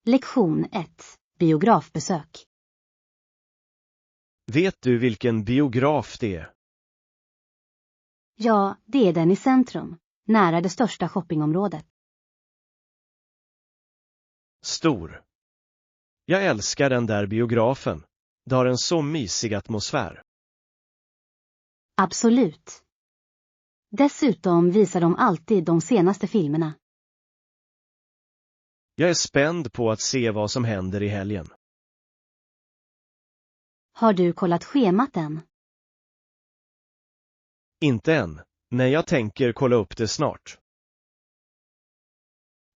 Lektion 1. Biografbesök. Vet du vilken biograf det är? Ja, det är den i centrum, nära det största shoppingområdet. Stor. Jag älskar den där biografen. Det har en så mysig atmosfär. Absolut. Dessutom visar de alltid de senaste filmerna. Jag är spänd på att se vad som händer i helgen. Har du kollat schemat än? Inte än, men jag tänker kolla upp det snart.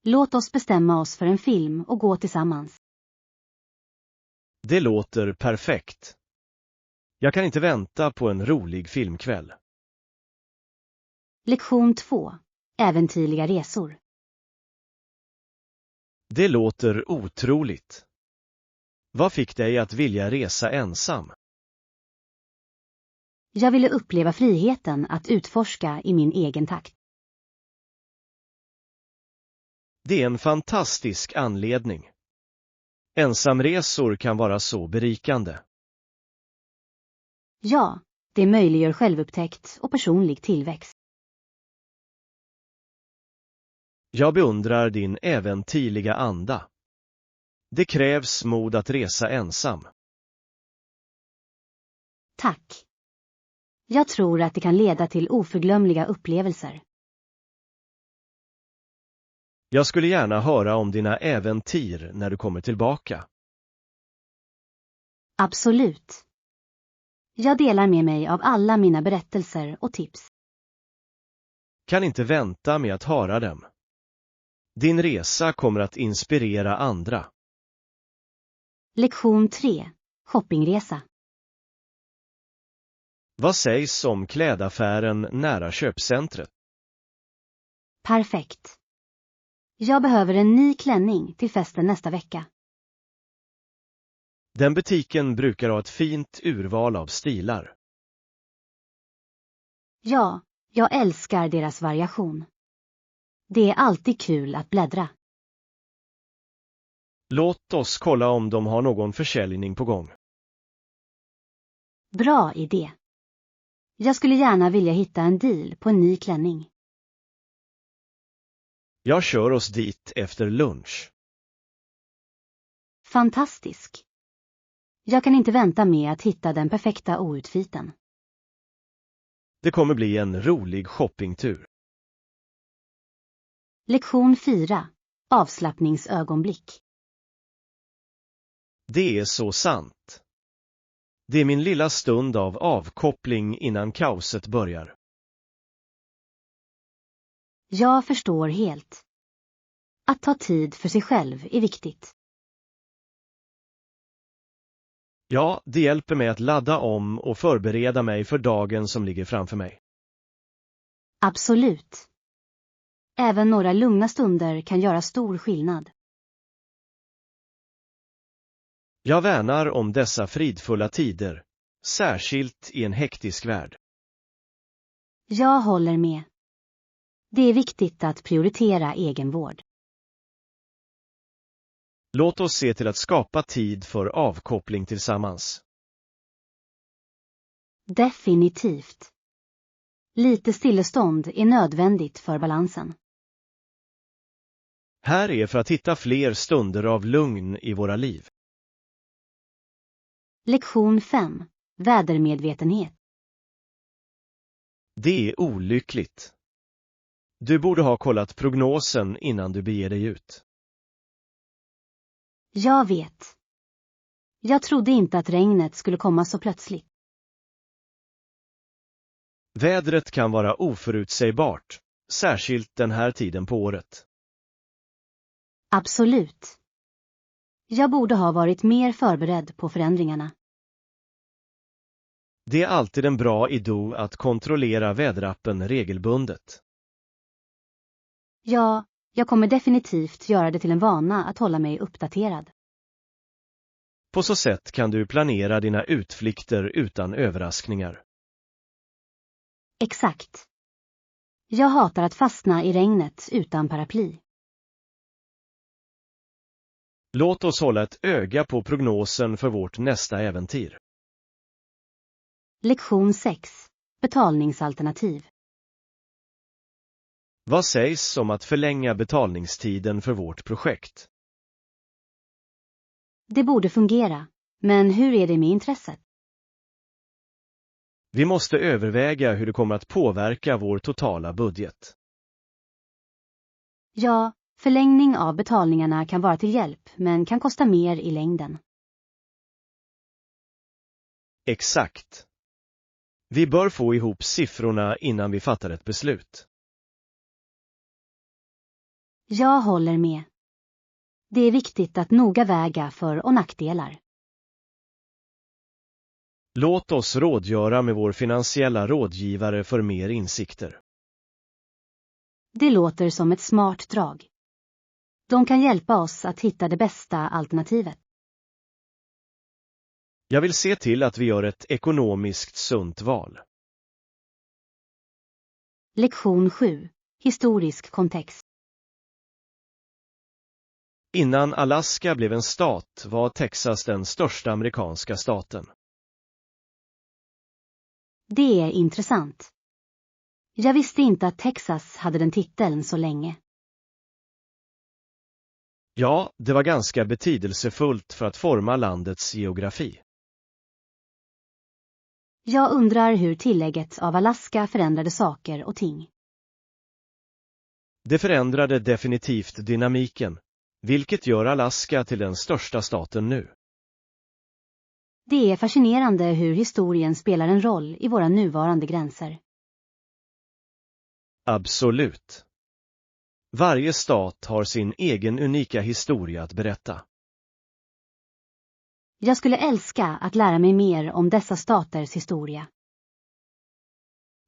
Låt oss bestämma oss för en film och gå tillsammans. Det låter perfekt. Jag kan inte vänta på en rolig filmkväll. Lektion 2. Äventyrliga resor. Det låter otroligt. Vad fick dig att vilja resa ensam? Jag ville uppleva friheten att utforska i min egen takt. Det är en fantastisk anledning. Ensamresor kan vara så berikande. Ja, det möjliggör självupptäckt och personlig tillväxt. Jag beundrar din äventyrliga anda. Det krävs mod att resa ensam. Tack. Jag tror att det kan leda till oförglömliga upplevelser. Jag skulle gärna höra om dina äventyr när du kommer tillbaka. Absolut. Jag delar med mig av alla mina berättelser och tips. Kan inte vänta med att höra dem. Din resa kommer att inspirera andra. Lektion 3. Shoppingresa. Vad sägs om klädaffären nära köpcentret? Perfekt. Jag behöver en ny klänning till festen nästa vecka. Den butiken brukar ha ett fint urval av stilar. Ja, jag älskar deras variation. Det är alltid kul att bläddra. Låt oss kolla om de har någon försäljning på gång. Bra idé. Jag skulle gärna vilja hitta en deal på en ny klänning. Jag kör oss dit efter lunch. Fantastisk. Jag kan inte vänta med att hitta den perfekta outfiten. Det kommer bli en rolig shoppingtur. Lektion 4. Avslappningsögonblick. Det är så sant. Det är min lilla stund av avkoppling innan kaoset börjar. Jag förstår helt. Att ta tid för sig själv är viktigt. Ja, det hjälper mig att ladda om och förbereda mig för dagen som ligger framför mig. Absolut. Även några lugna stunder kan göra stor skillnad. Jag värnar om dessa fridfulla tider, särskilt i en hektisk värld. Jag håller med. Det är viktigt att prioritera egenvård. Låt oss se till att skapa tid för avkoppling tillsammans. Definitivt. Lite stillestånd är nödvändigt för balansen. Här är för att hitta fler stunder av lugn i våra liv. Lektion 5. Vädermedvetenhet. Det är olyckligt. Du borde ha kollat prognosen innan du beger dig ut. Jag vet. Jag trodde inte att regnet skulle komma så plötsligt. Vädret kan vara oförutsägbart, särskilt den här tiden på året. Absolut. Jag borde ha varit mer förberedd på förändringarna. Det är alltid en bra idé att kontrollera väderappen regelbundet. Ja, jag kommer definitivt göra det till en vana att hålla mig uppdaterad. På så sätt kan du planera dina utflykter utan överraskningar. Exakt. Jag hatar att fastna i regnet utan paraply. Låt oss hålla ett öga på prognosen för vårt nästa äventyr. Lektion 6. Betalningsalternativ. Vad sägs om att förlänga betalningstiden för vårt projekt? Det borde fungera, men hur är det med intresset? Vi måste överväga hur det kommer att påverka vår totala budget. Ja, förlängning av betalningarna kan vara till hjälp, men kan kosta mer i längden. Exakt. Vi bör få ihop siffrorna innan vi fattar ett beslut. Jag håller med. Det är viktigt att noga väga för- och nackdelar. Låt oss rådgöra med vår finansiella rådgivare för mer insikter. Det låter som ett smart drag. De kan hjälpa oss att hitta det bästa alternativet. Jag vill se till att vi gör ett ekonomiskt sunt val. Lektion 7. Historisk kontext. Innan Alaska blev en stat var Texas den största amerikanska staten. Det är intressant. Jag visste inte att Texas hade den titeln så länge. Ja, det var ganska betydelsefullt för att forma landets geografi. Jag undrar hur tillägget av Alaska förändrade saker och ting. Det förändrade definitivt dynamiken, vilket gör Alaska till den största staten nu. Det är fascinerande hur historien spelar en roll i våra nuvarande gränser. Absolut. Varje stat har sin egen unika historia att berätta. Jag skulle älska att lära mig mer om dessa staters historia.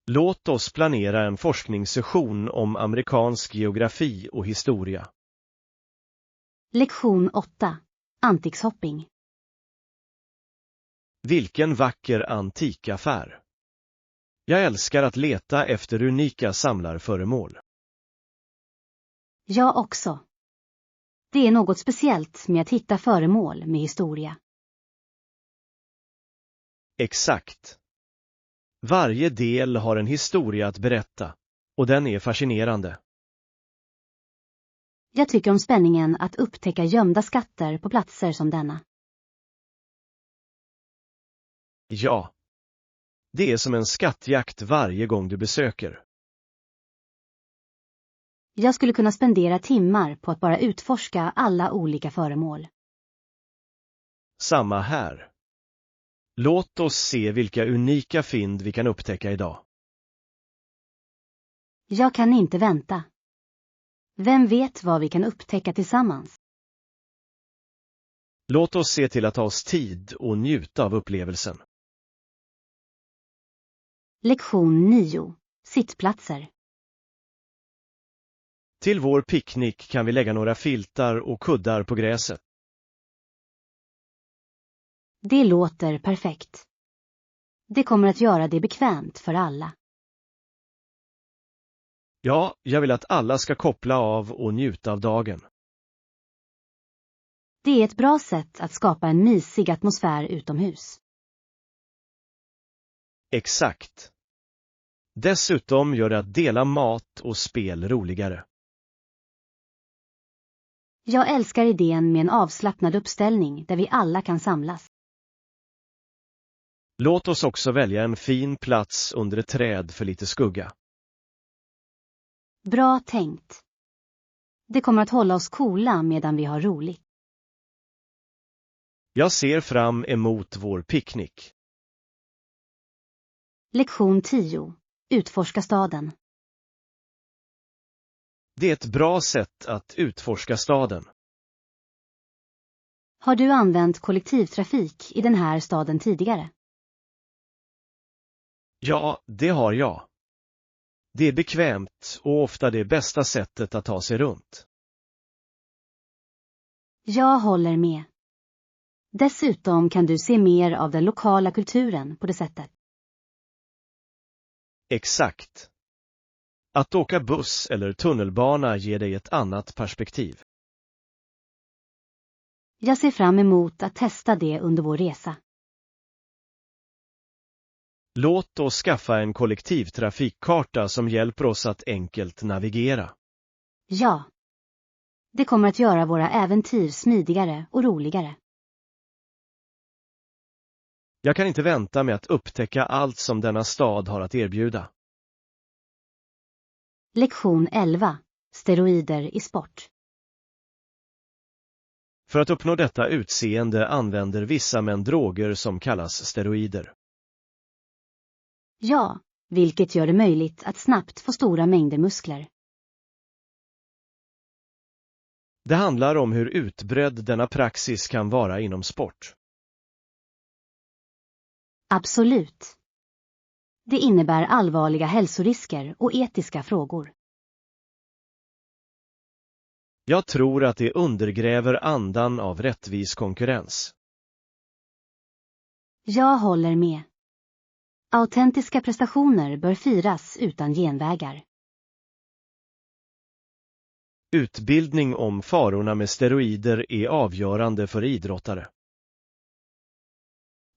Låt oss planera en forskningssession om amerikansk geografi och historia. Lektion 8. Antikshopping. Vilken vacker antikaffär. Jag älskar att leta efter unika samlarföremål. Jag också. Det är något speciellt med att hitta föremål med historia. Exakt. Varje del har en historia att berätta, och den är fascinerande. Jag tycker om spänningen att upptäcka gömda skatter på platser som denna. Ja. Det är som en skattjakt varje gång du besöker. Jag skulle kunna spendera timmar på att bara utforska alla olika föremål. Samma här. Låt oss se vilka unika fynd vi kan upptäcka idag. Jag kan inte vänta. Vem vet vad vi kan upptäcka tillsammans? Låt oss se till att ta oss tid och njuta av upplevelsen. Lektion 9. Sittplatser. Till vår picknick kan vi lägga några filtar och kuddar på gräset. Det låter perfekt. Det kommer att göra det bekvämt för alla. Ja, jag vill att alla ska koppla av och njuta av dagen. Det är ett bra sätt att skapa en mysig atmosfär utomhus. Exakt. Dessutom gör det att dela mat och spel roligare. Jag älskar idén med en avslappnad uppställning där vi alla kan samlas. Låt oss också välja en fin plats under ett träd för lite skugga. Bra tänkt. Det kommer att hålla oss coola medan vi har roligt. Jag ser fram emot vår picknick. Lektion 10. Utforska staden. Det är ett bra sätt att utforska staden. Har du använt kollektivtrafik i den här staden tidigare? Ja, det har jag. Det är bekvämt och ofta det bästa sättet att ta sig runt. Jag håller med. Dessutom kan du se mer av den lokala kulturen på det sättet. Exakt. Att åka buss eller tunnelbana ger dig ett annat perspektiv. Jag ser fram emot att testa det under vår resa. Låt oss skaffa en kollektivtrafikkarta som hjälper oss att enkelt navigera. Ja. Det kommer att göra våra äventyr smidigare och roligare. Jag kan inte vänta med att upptäcka allt som denna stad har att erbjuda. Lektion 11. Steroider i sport. För att uppnå detta utseende använder vissa män droger som kallas steroider. Ja, vilket gör det möjligt att snabbt få stora mängder muskler. Det handlar om hur utbredd denna praxis kan vara inom sport. Absolut. Det innebär allvarliga hälsorisker och etiska frågor. Jag tror att det undergräver andan av rättvis konkurrens. Jag håller med. Autentiska prestationer bör firas utan genvägar. Utbildning om farorna med steroider är avgörande för idrottare.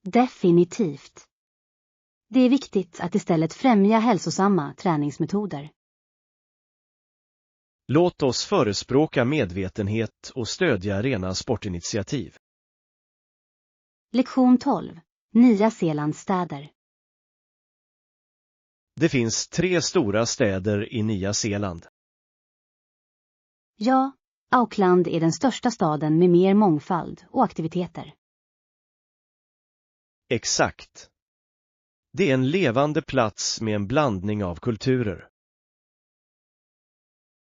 Definitivt. Det är viktigt att istället främja hälsosamma träningsmetoder. Låt oss förespråka medvetenhet och stödja rena sportinitiativ. Lektion 12. Nya Zeelands städer. Det finns 3 stora städer i Nya Zeeland. Ja, Auckland är den största staden med mer mångfald och aktiviteter. Exakt. Det är en levande plats med en blandning av kulturer.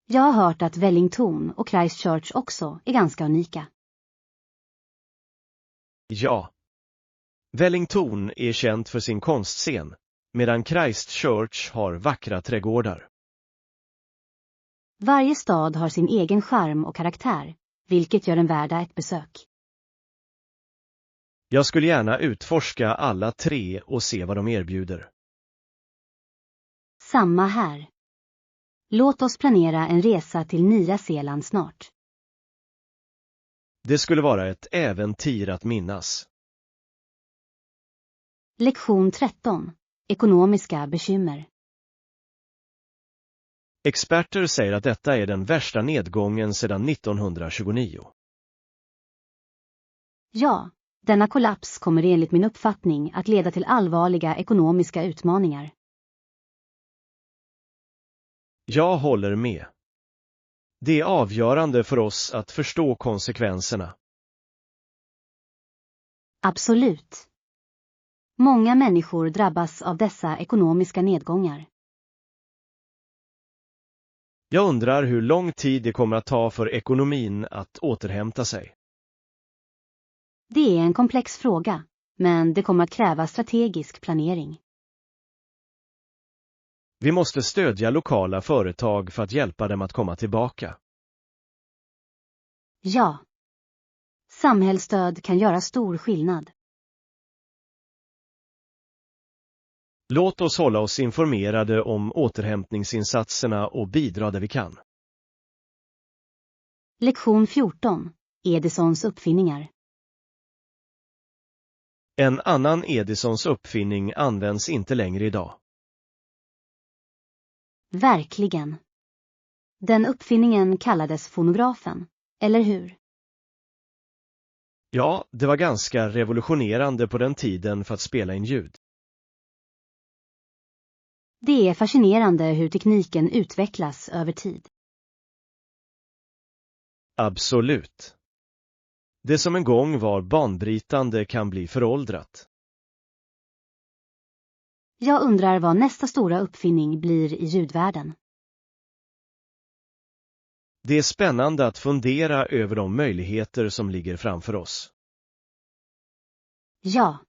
Jag har hört att Wellington och Christchurch också är ganska unika. Ja. Wellington är känt för sin konstscen, medan Christchurch har vackra trädgårdar. Varje stad har sin egen charm och karaktär, vilket gör den värda ett besök. Jag skulle gärna utforska alla 3 och se vad de erbjuder. Samma här. Låt oss planera en resa till Nya Zeeland snart. Det skulle vara ett äventyr att minnas. Lektion 13. Ekonomiska bekymmer. Experter säger att detta är den värsta nedgången sedan 1929. Ja, denna kollaps kommer enligt min uppfattning att leda till allvarliga ekonomiska utmaningar. Jag håller med. Det är avgörande för oss att förstå konsekvenserna. Absolut. Många människor drabbas av dessa ekonomiska nedgångar. Jag undrar hur lång tid det kommer att ta för ekonomin att återhämta sig. Det är en komplex fråga, men det kommer att kräva strategisk planering. Vi måste stödja lokala företag för att hjälpa dem att komma tillbaka. Ja. Samhällsstöd kan göra stor skillnad. Låt oss hålla oss informerade om återhämtningsinsatserna och bidra där vi kan. Lektion 14. Edisons uppfinningar. En annan Edisons uppfinning används inte längre idag. Verkligen. Den uppfinningen kallades fonografen, eller hur? Ja, det var ganska revolutionerande på den tiden för att spela in ljud. Det är fascinerande hur tekniken utvecklas över tid. Absolut. Det som en gång var banbrytande kan bli föråldrat. Jag undrar vad nästa stora uppfinning blir i ljudvärlden. Det är spännande att fundera över de möjligheter som ligger framför oss. Ja.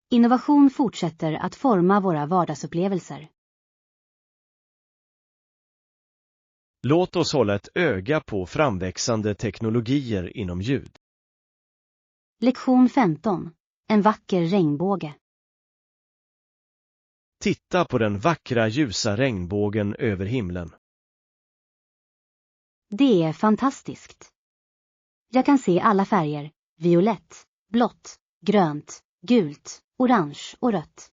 Innovation fortsätter att forma våra vardagsupplevelser. Låt oss hålla ett öga på framväxande teknologier inom ljud. Lektion 15. En vacker regnbåge. Titta på den vackra ljusa regnbågen över himlen. Det är fantastiskt. Jag kan se alla färger, violett, blått, grönt, gult, orange och rött.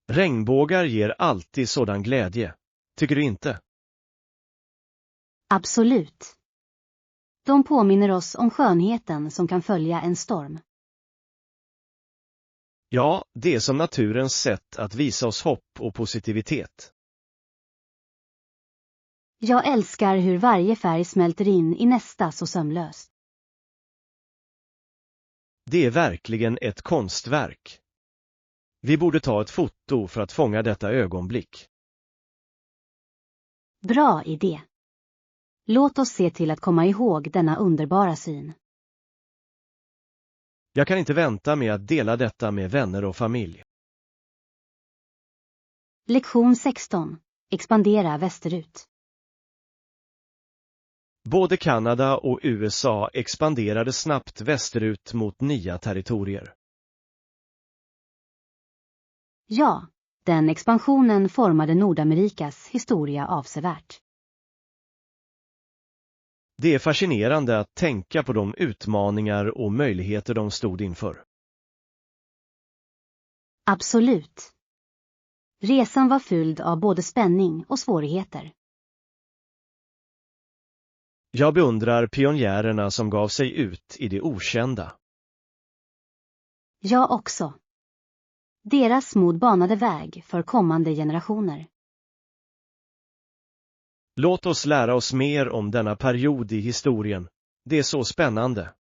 Regnbågar ger alltid sådan glädje, tycker du inte? Absolut. De påminner oss om skönheten som kan följa en storm. Ja, det är som naturens sätt att visa oss hopp och positivitet. Jag älskar hur varje färg smälter in i nästa så sömlöst. Det är verkligen ett konstverk. Vi borde ta ett foto för att fånga detta ögonblick. Bra idé. Låt oss se till att komma ihåg denna underbara syn. Jag kan inte vänta med att dela detta med vänner och familj. Lektion 16. Expandera västerut. Både Kanada och USA expanderade snabbt västerut mot nya territorier. Ja, den expansionen formade Nordamerikas historia avsevärt. Det är fascinerande att tänka på de utmaningar och möjligheter de stod inför. Absolut. Resan var fylld av både spänning och svårigheter. Jag beundrar pionjärerna som gav sig ut i det okända. Jag också. Deras mod banade väg för kommande generationer. Låt oss lära oss mer om denna period i historien. Det är så spännande.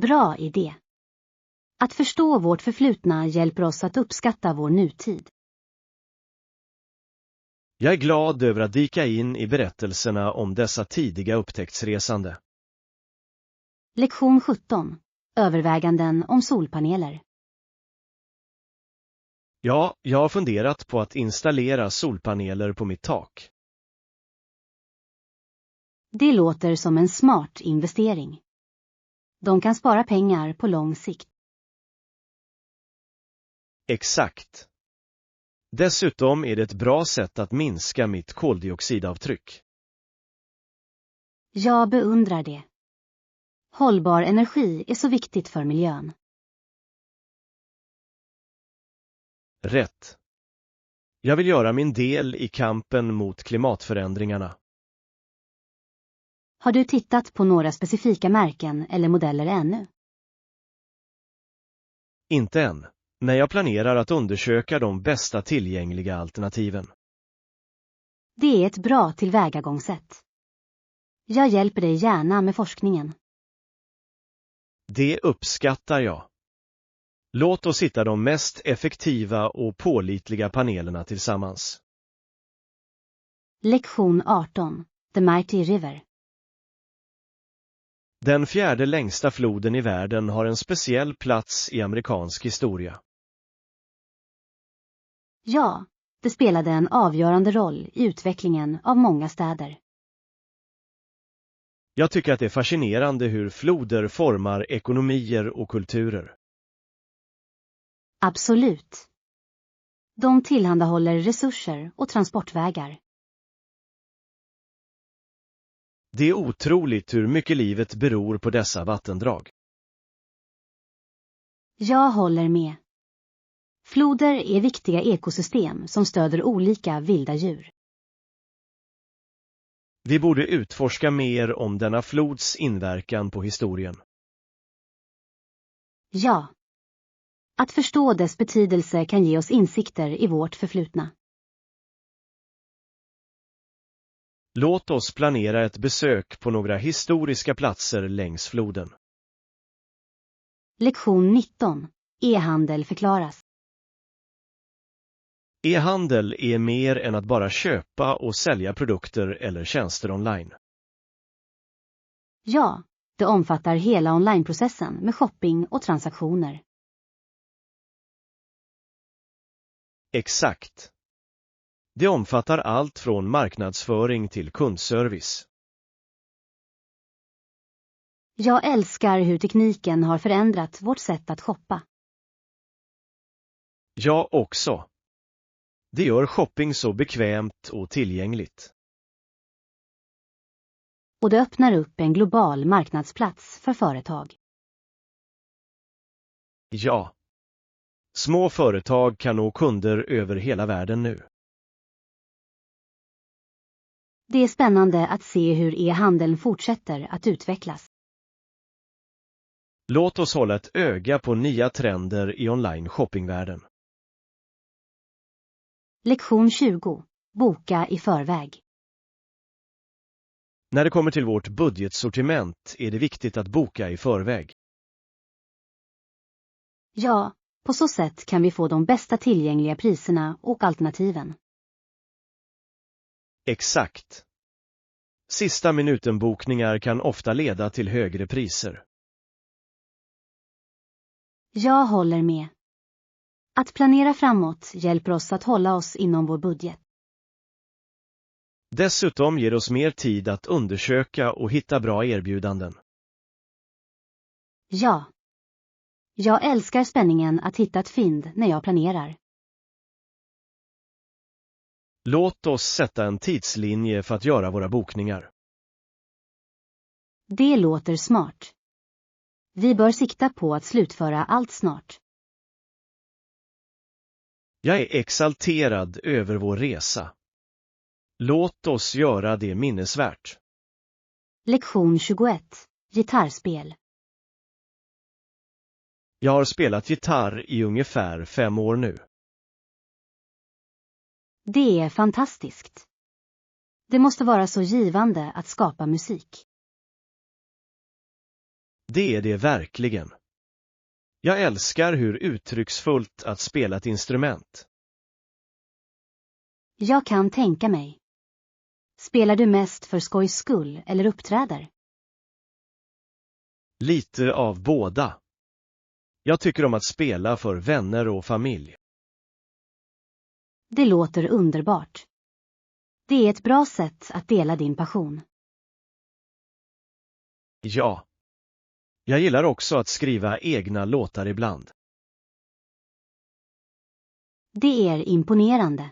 Bra idé. Att förstå vårt förflutna hjälper oss att uppskatta vår nutid. Jag är glad över att dyka in i berättelserna om dessa tidiga upptäcktsresande. Lektion 17. Överväganden om solpaneler. Ja, jag har funderat på att installera solpaneler på mitt tak. Det låter som en smart investering. De kan spara pengar på lång sikt. Exakt. Dessutom är det ett bra sätt att minska mitt koldioxidavtryck. Jag beundrar det. Hållbar energi är så viktigt för miljön. Rätt. Jag vill göra min del i kampen mot klimatförändringarna. Har du tittat på några specifika märken eller modeller ännu? Inte än, men jag planerar att undersöka de bästa tillgängliga alternativen. Det är ett bra tillvägagångssätt. Jag hjälper dig gärna med forskningen. Det uppskattar jag. Låt oss hitta de mest effektiva och pålitliga panelerna tillsammans. Lektion 18. The Mighty River. Den fjärde längsta floden i världen har en speciell plats i amerikansk historia. Ja, det spelade en avgörande roll i utvecklingen av många städer. Jag tycker att det är fascinerande hur floder formar ekonomier och kulturer. Absolut. De tillhandahåller resurser och transportvägar. Det är otroligt hur mycket livet beror på dessa vattendrag. Jag håller med. Floder är viktiga ekosystem som stöder olika vilda djur. Vi borde utforska mer om denna flods inverkan på historien. Ja. Att förstå dess betydelse kan ge oss insikter i vårt förflutna. Låt oss planera ett besök på några historiska platser längs floden. Lektion 19. E-handel förklaras. E-handel är mer än att bara köpa och sälja produkter eller tjänster online. Ja, det omfattar hela onlineprocessen med shopping och transaktioner. Exakt. Det omfattar allt från marknadsföring till kundservice. Jag älskar hur tekniken har förändrat vårt sätt att shoppa. Jag också. Det gör shopping så bekvämt och tillgängligt. och det öppnar upp en global marknadsplats för företag. Ja. Små företag kan nå kunder över hela världen nu. Det är spännande att se hur e-handeln fortsätter att utvecklas. Låt oss hålla ett öga på nya trender i online shoppingvärlden. Lektion 20. Boka i förväg. När det kommer till vårt budgetsortiment är det viktigt att boka i förväg. Ja, på så sätt kan vi få de bästa tillgängliga priserna och alternativen. Exakt. Sista minuten-bokningar kan ofta leda till högre priser. Jag håller med. Att planera framåt hjälper oss att hålla oss inom vår budget. Dessutom ger oss mer tid att undersöka och hitta bra erbjudanden. Ja. Jag älskar spänningen att hitta ett fynd när jag planerar. Låt oss sätta en tidslinje för att göra våra bokningar. Det låter smart. Vi bör sikta på att slutföra allt snart. Jag är exalterad över vår resa. Låt oss göra det minnesvärt. Lektion 21. Gitarrspel. Jag har spelat gitarr i ungefär 5 år nu. Det är fantastiskt. Det måste vara så givande att skapa musik. Det är det verkligen. Jag älskar hur uttrycksfullt att spela ett instrument. Jag kan tänka mig. Spelar du mest för skojs skull eller uppträder? Lite av båda. Jag tycker om att spela för vänner och familj. Det låter underbart. Det är ett bra sätt att dela din passion. Ja. Jag gillar också att skriva egna låtar ibland. Det är imponerande.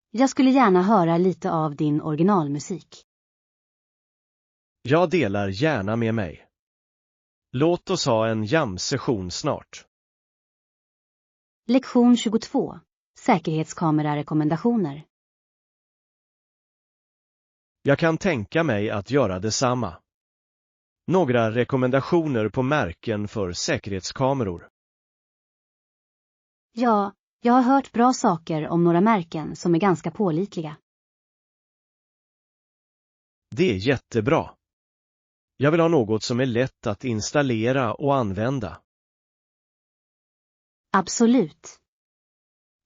Jag skulle gärna höra lite av din originalmusik. Jag delar gärna med mig. Låt oss ha en jam-session snart. Lektion 22. Säkerhetskamerarekommendationer. Jag kan tänka mig att göra detsamma. Några rekommendationer på märken för säkerhetskameror. Ja, jag har hört bra saker om några märken som är ganska pålitliga. Det är jättebra. Jag vill ha något som är lätt att installera och använda. Absolut.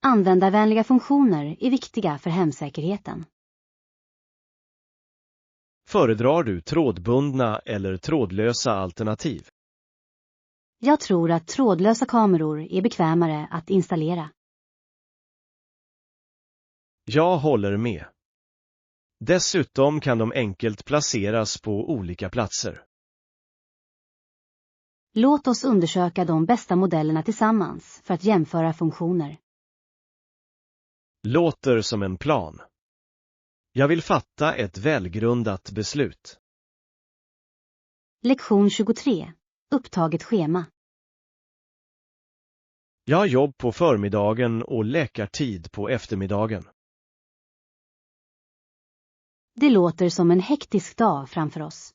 Användarvänliga funktioner är viktiga för hemsäkerheten. Föredrar du trådbundna eller trådlösa alternativ? Jag tror att trådlösa kameror är bekvämare att installera. Jag håller med. Dessutom kan de enkelt placeras på olika platser. Låt oss undersöka de bästa modellerna tillsammans för att jämföra funktioner. Låter som en plan. Jag vill fatta ett välgrundat beslut. Lektion 23. Upptaget schema. Jag har jobb på förmiddagen och läkartid på eftermiddagen. Det låter som en hektisk dag framför oss.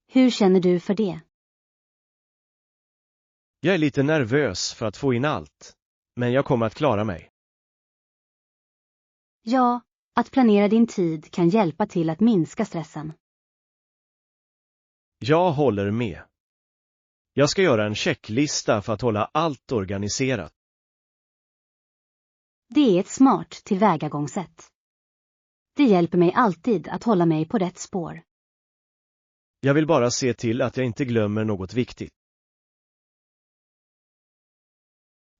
Hur känner du för det? Jag är lite nervös för att få in allt, men jag kommer att klara mig. Ja, att planera din tid kan hjälpa till att minska stressen. Jag håller med. Jag ska göra en checklista för att hålla allt organiserat. Det är ett smart tillvägagångssätt. Det hjälper mig alltid att hålla mig på rätt spår. Jag vill bara se till att jag inte glömmer något viktigt.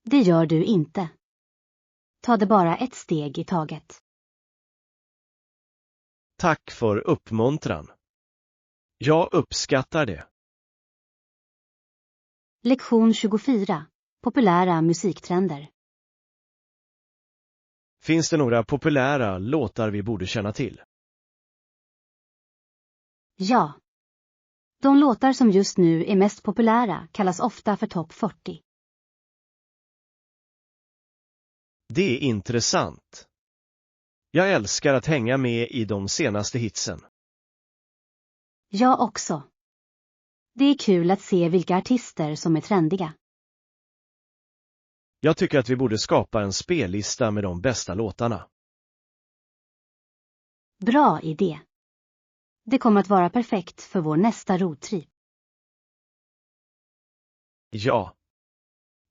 Det gör du inte. Ta det bara ett steg i taget. Tack för uppmuntran. Jag uppskattar det. Lektion 24. Populära musiktrender. Finns det några populära låtar vi borde känna till? Ja. De låtar som just nu är mest populära kallas ofta för topp 40. Det är intressant. Jag älskar att hänga med i de senaste hitsen. Jag också. Det är kul att se vilka artister som är trendiga. Jag tycker att vi borde skapa en spellista med de bästa låtarna. Bra idé. Det kommer att vara perfekt för vår nästa roadtrip. Ja.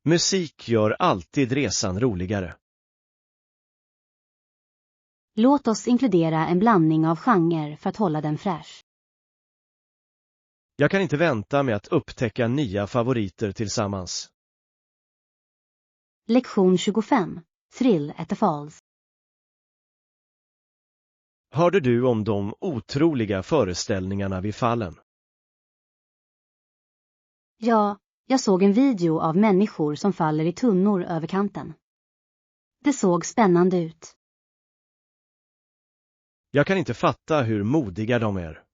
Musik gör alltid resan roligare. Låt oss inkludera en blandning av genrer för att hålla den fräsch. Jag kan inte vänta med att upptäcka nya favoriter tillsammans. Lektion 25. Thrill at the Falls. Hörde du om de otroliga föreställningarna vid fallen? Ja, jag såg en video av människor som faller i tunnor över kanten. Det såg spännande ut. Jag kan inte fatta hur modiga de är.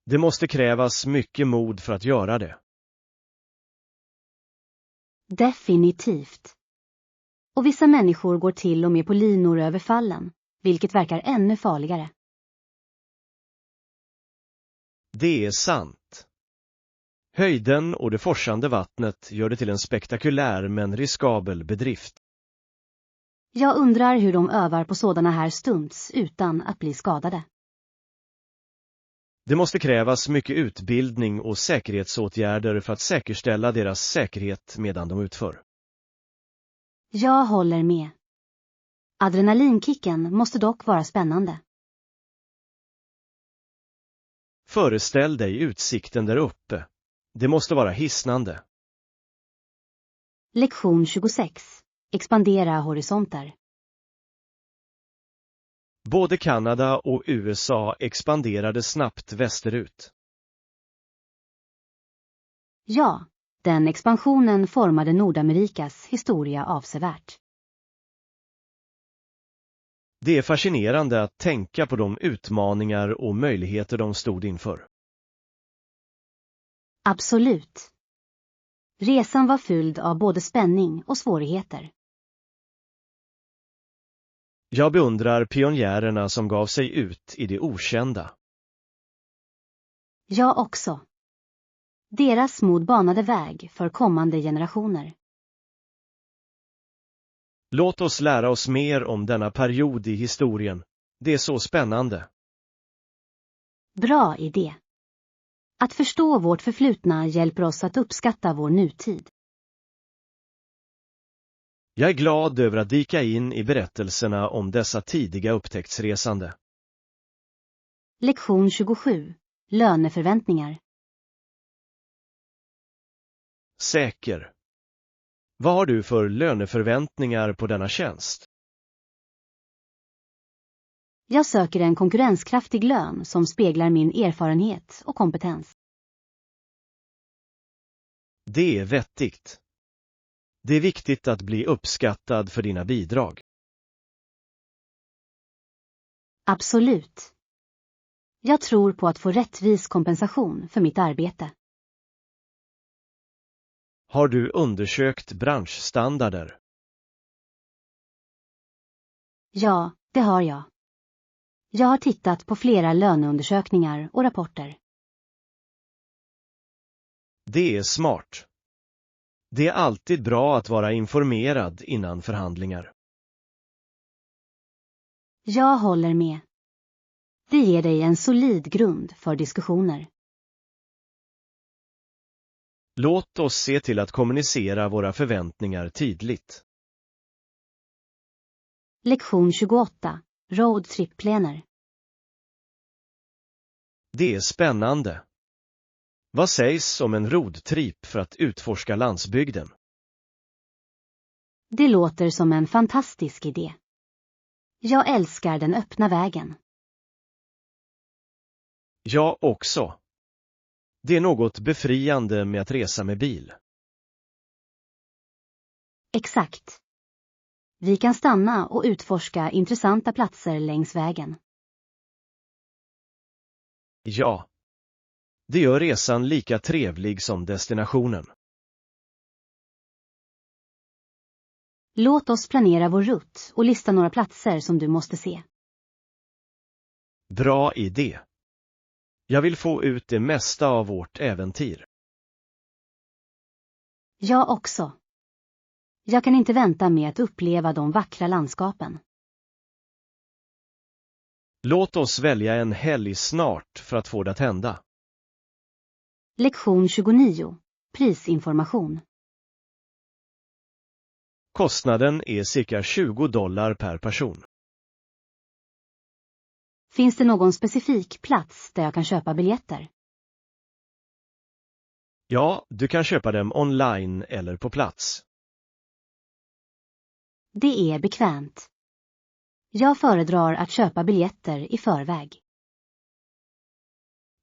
Det måste krävas mycket mod för att göra det. Definitivt. Och vissa människor går till och med på linor över fallen, vilket verkar ännu farligare. Det är sant. Höjden och det forsande vattnet gör det till en spektakulär men riskabel bedrift. Jag undrar hur de övar på sådana här stunts utan att bli skadade. Det måste krävas mycket utbildning och säkerhetsåtgärder för att säkerställa deras säkerhet medan de utför. Jag håller med. Adrenalinkicken måste dock vara spännande. Föreställ dig utsikten där uppe. Det måste vara hisnande. Lektion 26. Expandera horisonter. Både Kanada och USA expanderade snabbt västerut. Ja, den expansionen formade Nordamerikas historia avsevärt. Det är fascinerande att tänka på de utmaningar och möjligheter de stod inför. Absolut. Resan var fylld av både spänning och svårigheter. Jag beundrar pionjärerna som gav sig ut i det okända. Jag också. Deras mod banade väg för kommande generationer. Låt oss lära oss mer om denna period i historien. Det är så spännande. Bra idé. Att förstå vårt förflutna hjälper oss att uppskatta vår nutid. Jag är glad över att dyka in i berättelserna om dessa tidiga upptäcktsresande. Lektion 27. Löneförväntningar. Säker. Vad har du för löneförväntningar på denna tjänst? Jag söker en konkurrenskraftig lön som speglar min erfarenhet och kompetens. Det är vettigt. Det är viktigt att bli uppskattad för dina bidrag. Absolut. Jag tror på att få rättvis kompensation för mitt arbete. Har du undersökt branschstandarder? Ja, det har jag. Jag har tittat på flera löneundersökningar och rapporter. Det är smart. Det är alltid bra att vara informerad innan förhandlingar. Jag håller med. Det ger dig en solid grund för diskussioner. Låt oss se till att kommunicera våra förväntningar tydligt. Lektion 28. Roadtrip-planer. Det är spännande. Vad sägs om en roadtrip för att utforska landsbygden? Det låter som en fantastisk idé. Jag älskar den öppna vägen. Jag också. Det är något befriande med att resa med bil. Exakt. Vi kan stanna och utforska intressanta platser längs vägen. Ja. Det gör resan lika trevlig som destinationen. Låt oss planera vår rutt och lista några platser som du måste se. Bra idé. Jag vill få ut det mesta av vårt äventyr. Jag också. Jag kan inte vänta med att uppleva de vackra landskapen. Låt oss välja en helg snart för att få det att hända. Lektion 29. Prisinformation. Kostnaden är cirka $20 per person. Finns det någon specifik plats där jag kan köpa biljetter? Ja, du kan köpa dem online eller på plats. Det är bekvämt. Jag föredrar att köpa biljetter i förväg.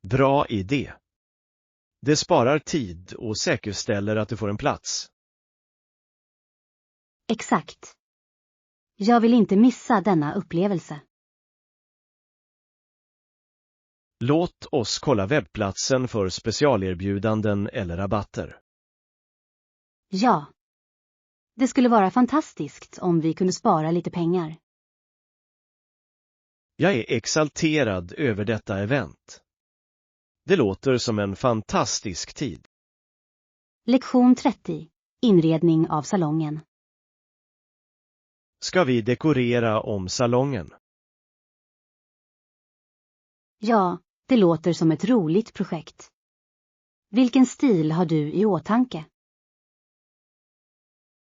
Bra idé. Det sparar tid och säkerställer att du får en plats. Exakt. Jag vill inte missa denna upplevelse. Låt oss kolla webbplatsen för specialerbjudanden eller rabatter. Ja. Det skulle vara fantastiskt om vi kunde spara lite pengar. Jag är exalterad över detta event. Det låter som en fantastisk tid. Lektion 30. Inredning av salongen. Ska vi dekorera om salongen? Ja, det låter som ett roligt projekt. Vilken stil har du i åtanke?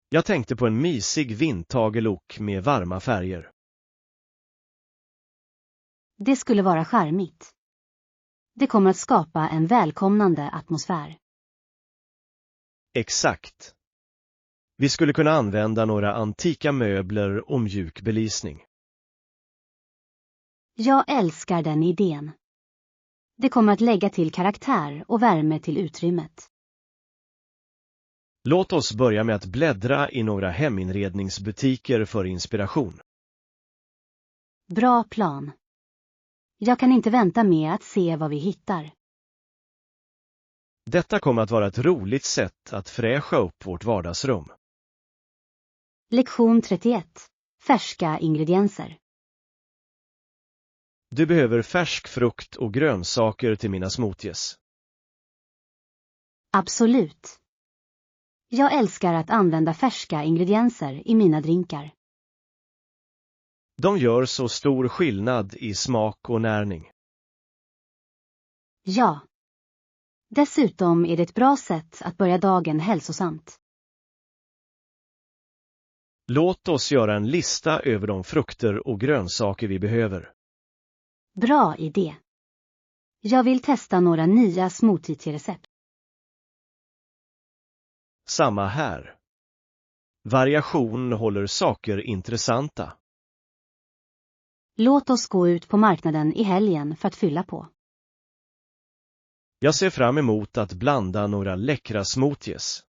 Jag tänkte på en mysig vintage-look med varma färger. Det skulle vara charmigt. Det kommer att skapa en välkomnande atmosfär. Exakt. Vi skulle kunna använda några antika möbler och mjuk belysning. Jag älskar den idén. Det kommer att lägga till karaktär och värme till utrymmet. Låt oss börja med att bläddra i några heminredningsbutiker för inspiration. Bra plan. Jag kan inte vänta med att se vad vi hittar. Detta kommer att vara ett roligt sätt att fräscha upp vårt vardagsrum. Lektion 31. Färska ingredienser. Du behöver färsk frukt och grönsaker till mina smoothies. Absolut. Jag älskar att använda färska ingredienser i mina drinkar. De gör så stor skillnad i smak och näring. Ja. Dessutom är det ett bra sätt att börja dagen hälsosamt. Låt oss göra en lista över de frukter och grönsaker vi behöver. Bra idé. Jag vill testa några nya smoothie-recept. Samma här. Variation håller saker intressanta. Låt oss gå ut på marknaden i helgen för att fylla på. Jag ser fram emot att blanda några läckra smoothies.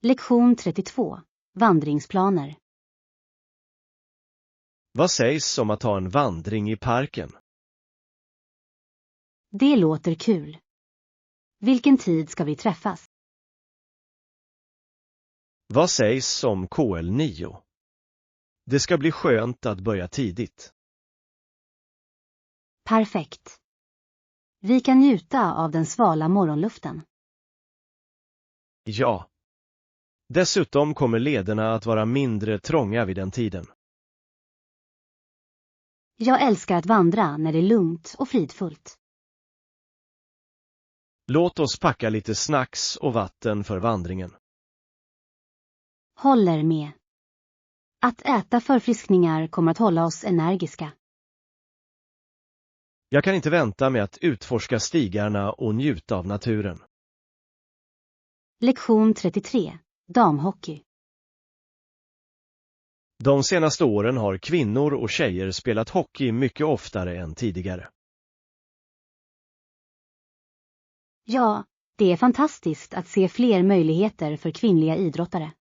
Lektion 32. Vandringsplaner. Vad sägs om att ta en vandring i parken? Det låter kul. Vilken tid ska vi träffas? Vad sägs om KL9? Det ska bli skönt att börja tidigt. Perfekt. Vi kan njuta av den svala morgonluften. Ja. Dessutom kommer lederna att vara mindre trånga vid den tiden. Jag älskar att vandra när det är lugnt och fridfullt. Låt oss packa lite snacks och vatten för vandringen. Håller med. Att äta förfriskningar kommer att hålla oss energiska. Jag kan inte vänta med att utforska stigarna och njuta av naturen. Lektion 33. Damhockey. De senaste åren har kvinnor och tjejer spelat hockey mycket oftare än tidigare. Ja, det är fantastiskt att se fler möjligheter för kvinnliga idrottare.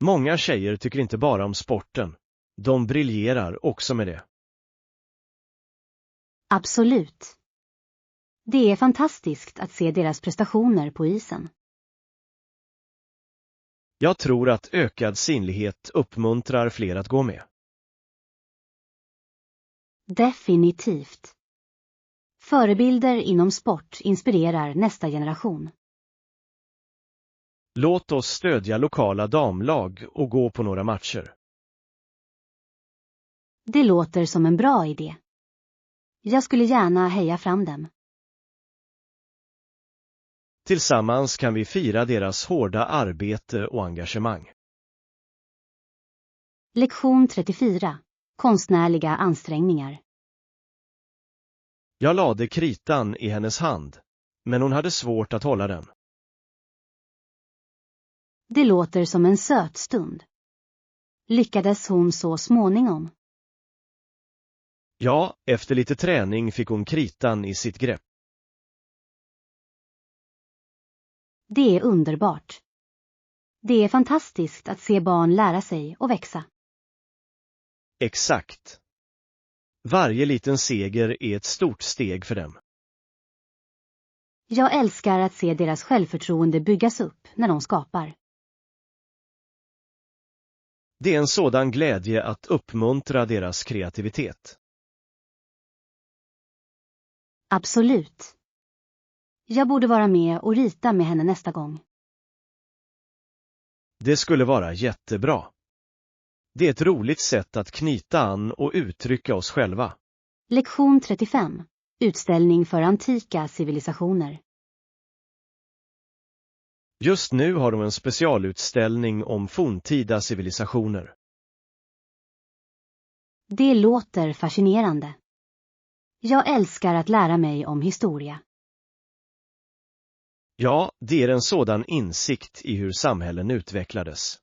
Många tjejer tycker inte bara om sporten, de briljerar också med det. Absolut. Det är fantastiskt att se deras prestationer på isen. Jag tror att ökad synlighet uppmuntrar fler att gå med. Definitivt. Förebilder inom sport inspirerar nästa generation. Låt oss stödja lokala damlag och gå på några matcher. Det låter som en bra idé. Jag skulle gärna heja fram dem. Tillsammans kan vi fira deras hårda arbete och engagemang. Lektion 34. Konstnärliga ansträngningar. Jag lade kritan i hennes hand, men hon hade svårt att hålla den. Det låter som en söt stund. Lyckades hon så småningom? Ja, efter lite träning fick hon kritan i sitt grepp. Det är underbart. Det är fantastiskt att se barn lära sig och växa. Exakt. Varje liten seger är ett stort steg för dem. Jag älskar att se deras självförtroende byggas upp när de skapar. Det är en sådan glädje att uppmuntra deras kreativitet. Absolut. Jag borde vara med och rita med henne nästa gång. Det skulle vara jättebra. Det är ett roligt sätt att knyta an och uttrycka oss själva. Lektion 35. Utställning för antika civilisationer. Just nu har de en specialutställning om forntida civilisationer. Det låter fascinerande. Jag älskar att lära mig om historia. Ja, det är en sådan insikt i hur samhällen utvecklades.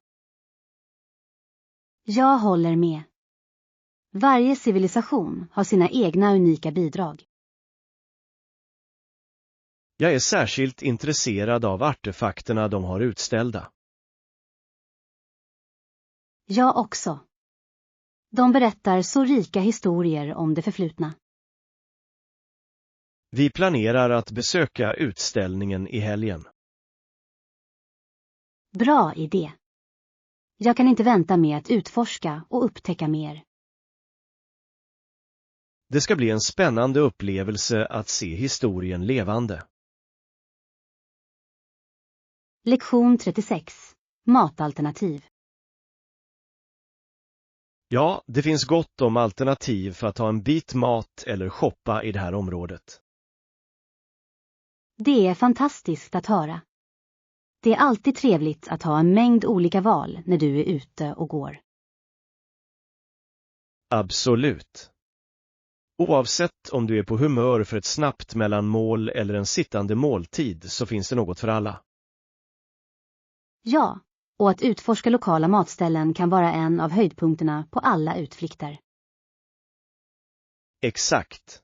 Jag håller med. Varje civilisation har sina egna unika bidrag. Jag är särskilt intresserad av artefakterna de har utställda. Jag också. De berättar så rika historier om det förflutna. Vi planerar att besöka utställningen i helgen. Bra idé. Jag kan inte vänta med att utforska och upptäcka mer. Det ska bli en spännande upplevelse att se historien levande. Lektion 36. Matalternativ. Ja, det finns gott om alternativ för att ta en bit mat eller shoppa i det här området. Det är fantastiskt att höra. Det är alltid trevligt att ha en mängd olika val när du är ute och går. Absolut. Oavsett om du är på humör för ett snabbt mellanmål eller en sittande måltid så finns det något för alla. Ja, och att utforska lokala matställen kan vara en av höjdpunkterna på alla utflykter. Exakt.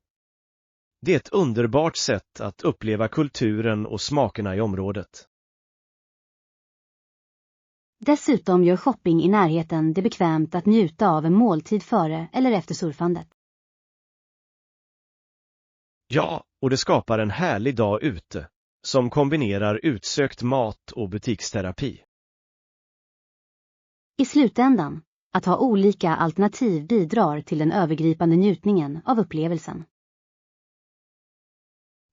Det är ett underbart sätt att uppleva kulturen och smakerna i området. Dessutom gör shopping i närheten det bekvämt att njuta av en måltid före eller efter surfandet. Ja, och det skapar en härlig dag ute, som kombinerar utsökt mat och butiksterapi. I slutändan, att ha olika alternativ bidrar till den övergripande njutningen av upplevelsen.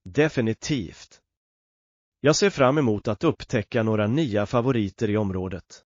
Definitivt. Jag ser fram emot att upptäcka några nya favoriter i området.